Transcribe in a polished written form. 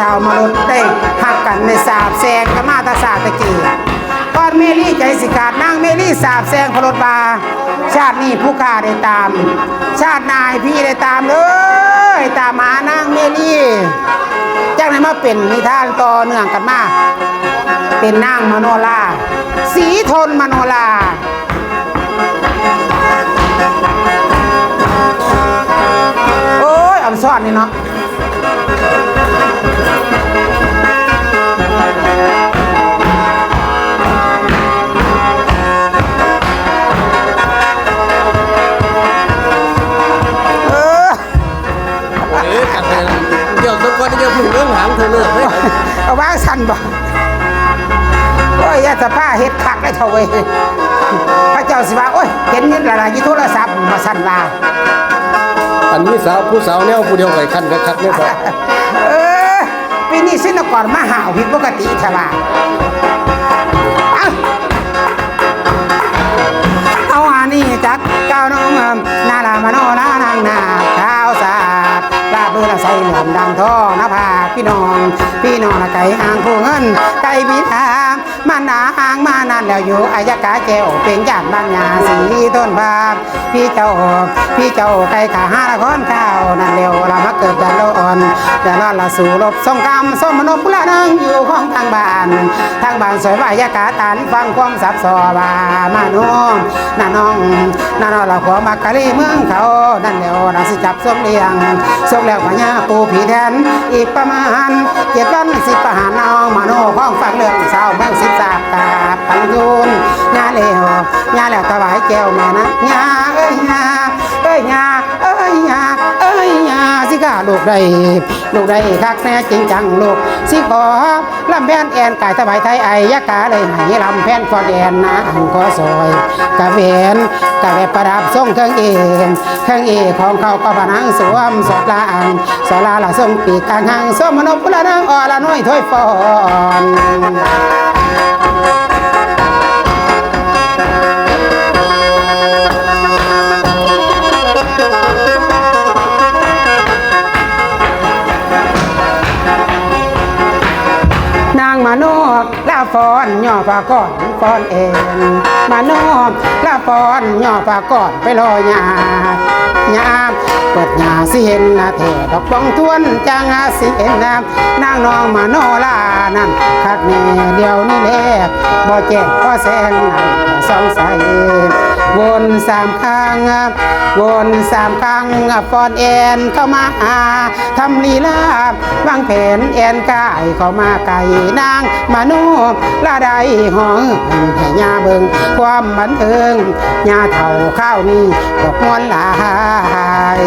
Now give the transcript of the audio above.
ท้ามนุษย์ได้หักกันในสาบแซงกมาตาสาตะกี้ก่อนเมลี่ใจสิกาดนางเมลี่สาบแซงพลดบาชาตินี้ผู้ข้าได้ตามชาตินายพี่ได้ตามเลยตามหานางเมลี่จากนั้นมาเป็นนิทานต่อเนื่องกันมาเป็นนางมโนราสีทนมโนราโอ้ยอ่อนซ่อนนี่เนาะเดี๋ยวทุกคนจะพูดเรื่องหางเธอเลิกไหมเอาว่าสั่นบ่โอ้ยยาสะผ้าเฮ็ดคักได้เท่าเว้ยพระเจ้าสิว่าโอ้ยเห็นนิดละละยี่โทรศัพท์มาสั่นว่าอันนี้สาวผู้สาวเนี่ยผู้เดียวไก่คันคักเนี่ยพอปีนี้สินก่อนมาหาวผิดปกติใช่ป่ะเอาอันนี้จักเก้าน้องนาลามโนนานางนาข้าวสาดลาเบื่อใส่เหลี่ยมดังทองนะพาพี่น้องไก่อ่างผู้เงินไก่บิดามันด่าอ่างมานานแล้วอยู่อายกาแก้วเป็นญาติบ้านยาสีต้นบาบพี่เจ้าไก่ขาห้าละคนข้าวนั่นเร็วเรามาเกิดแต่ละอ่อนแต่ละสู่รบสงครามสมนุษย์ละนึงอยู่ของทางบ้านสวยว่าอายกาตันฟังความสับสอบามาโน้น้าน้องเราขอมากะลีเมืองเขานั่นเร็วเราสิจับส้มเลี้ยงส้มแล้วพญาปูผีแทนอีกประมาณ7 วัน10 ประหารน้องมาโน่ข้องฟังเรื่องสาวเมือง13กาบปังยูนญาแล้วถวายแก้วแม่นะญาเอ้ยญาสิกาลูกได้คักแน่จริงจังลูกสิขอลำแพนแอนกายถวายไทยไอยกาเลยให้ลำแพนฟอดแอนนะอันขอซอยกะเวนประดับทรงเครื่องเอกของเขาก็ผนังสวมสอดลาละทรงปีกกลางหางสมนพละนางอ่อละน้อยถ้วยฟอนมาโนลาฟอนย่อปากก่อนฟอนเองมาโนลาฟอนย่อปากก่อนไปรอยาเปิดยาสิเห็นนะเถดอกบ้องทวนจังสิเห็นนะนางน้องมาโนลานั่นคักแน่เดียวนี่แหละบ่แจ้งบ่แซงสองใสวน3 ครั้งฟอนแอนเข้ามาทำลีลาวางแผนแอนกายเข้ามาไก่นางมาโนลาได้ห้องให้ยาเบิ่งความบันเทิงยาเท่าข้าวนี้ดอกมวนหลาย